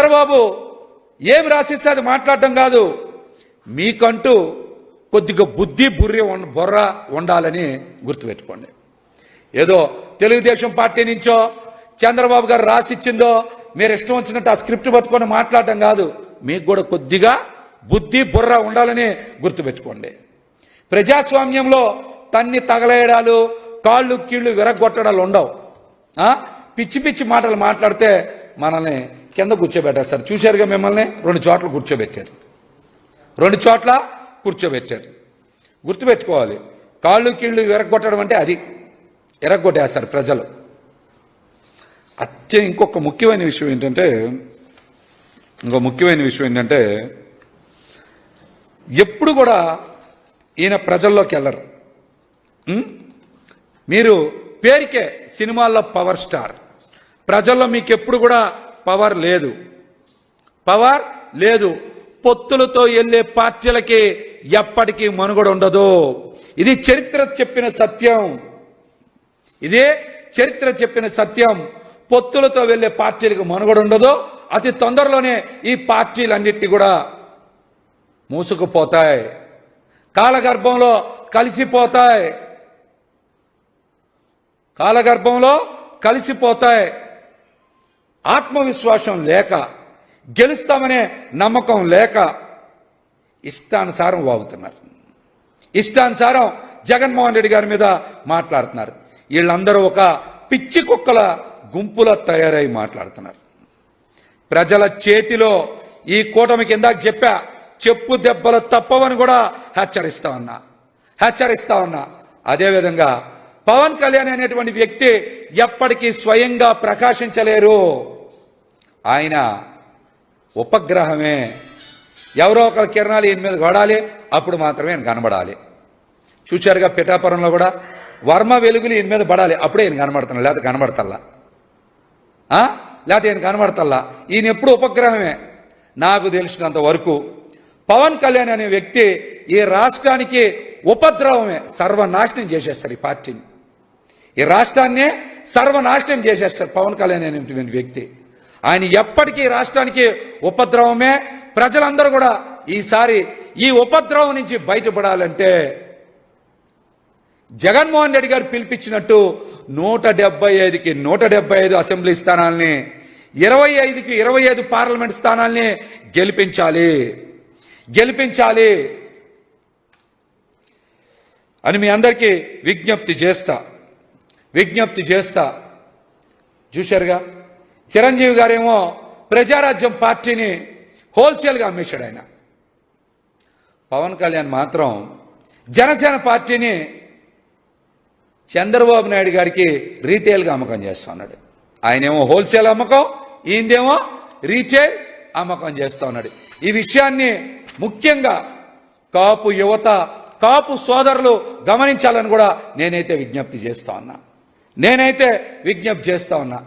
చంద్రబాబు ఏం రాసిస్తే అది మాట్లాడటం కాదు, మీకంటూ కొద్దిగా బుద్ధి బుర్ర ఉండాలని గుర్తుపెట్టుకోండి. ఏదో తెలుగుదేశం పార్టీ నుంచో చంద్రబాబు గారు రాసిచ్చిందో మీరు ఇష్టం వచ్చినట్టు ఆ స్క్రిప్ట్ పట్టుకొని మాట్లాడటం కాదు, మీకు కూడా కొద్దిగా బుద్ధి బుర్ర ఉండాలని గుర్తుపెట్టుకోండి. ప్రజాస్వామ్యంలో తన్ని తగలేయడాలు, కాళ్ళు కీళ్లు విరగొట్టడాలు ఉండవు. పిచ్చి పిచ్చి మాటలు మాట్లాడితే మనల్ని కింద కూర్చోబెట్టేస్తారు. చూశారుగా, మిమ్మల్ని 2 చోట్ల కూర్చోబెట్టారు, 2 చోట్ల కూర్చోబెట్టారు. గుర్తుపెట్టుకోవాలి, కాళ్ళు కీళ్లు విరగొట్టడం అంటే అది, విరగొట్టేస్తారు ప్రజలు. ఇంకొక ముఖ్యమైన విషయం ఏంటంటే ఎప్పుడు కూడా ఈయన ప్రజల్లోకి వెళ్ళరు. మీరు పేరుకే సినిమాల్లో పవర్ స్టార్, ప్రజల్లో మీకు ఎప్పుడు కూడా పవర్ లేదు. పొత్తులతో వెళ్లే పార్టీలకి ఎప్పటికీ మనుగడ ఉండదు. ఇది చరిత్ర చెప్పిన సత్యం. పొత్తులతో వెళ్లే పార్టీలకు మనుగడ ఉండదు. అతి తొందరలోనే ఈ పార్టీలన్నిటి కూడా మూసుకుపోతాయి, కాలగర్భంలో కలిసిపోతాయి. ఆత్మవిశ్వాసం లేక, గెలుస్తామనే నమ్మకం లేక ఇష్టానుసారం వాగుతున్నారు. ఇష్టానుసారం జగన్మోహన్ రెడ్డి గారి మీద మాట్లాడుతున్నారు. వీళ్ళందరూ ఒక పిచ్చి కుక్కల గుంపులో తయారై మాట్లాడుతున్నారు. ప్రజల చేతిలో ఈ కూటమికి ఇందాక చెప్పా, చెప్పు దెబ్బలు తప్పవని కూడా హెచ్చరిస్తా ఉన్నా. అదేవిధంగా పవన్ కళ్యాణ్ అనేటువంటి వ్యక్తి ఎప్పటికీ స్వయంగా ప్రకాశించలేరు. ఆయన ఉపగ్రహమే. ఎవరో ఒకరి కిరణాలు ఈయన మీద పడాలి, అప్పుడు మాత్రమే ఆయన కనబడాలి. చూశారుగా, పిఠాపురంలో కూడా వర్మ వెలుగులు ఈయన మీద పడాలి, అప్పుడే ఈయన కనబడుతున్నాడు, లేకపోతే కనబడతల్లా. ఈయన ఎప్పుడు ఉపగ్రహమే. నాకు తెలిసినంత వరకు పవన్ కళ్యాణ్ అనే వ్యక్తి ఈ రాష్ట్రానికి ఉపద్రవమే. సర్వనాశనం చేసేస్తారు ఈ పార్టీని, ఈ రాష్ట్రాన్నే సర్వనాశనం చేసేస్తారు పవన్ కళ్యాణ్ అనేటువంటి వ్యక్తి. ఆయన ఎప్పటికీ రాష్ట్రానికి ఉపద్రవమే. ప్రజలందరూ కూడా ఈసారి ఈ ఉపద్రవం నుంచి బయటపడాలంటే జగన్మోహన్ రెడ్డి గారు పిలిపించినట్టు 175కి 175 అసెంబ్లీ స్థానాల్ని, 25కి 25 పార్లమెంట్ స్థానాల్ని గెలిపించాలి అని మీ అందరికీ విజ్ఞప్తి చేస్తా. చూశారుగా, చిరంజీవి గారేమో ప్రజారాజ్యం పార్టీని హోల్సేల్గా అమ్మేశాడు ఆయన. పవన్ కళ్యాణ్ మాత్రం జనసేన పార్టీని చంద్రబాబు నాయుడు గారికి రీటైల్గా అమ్మకం చేస్తున్నాడు. ఆయనేమో హోల్సేల్ అమ్మకం, ఈయనదేమో రీటైల్ అమ్మకం చేస్తా ఉన్నాడు. ఈ విషయాన్ని ముఖ్యంగా కాపు యువత, కాపు సోదరులు గమనించాలని కూడా నేనైతే విజ్ఞప్తి చేస్తా ఉన్నా.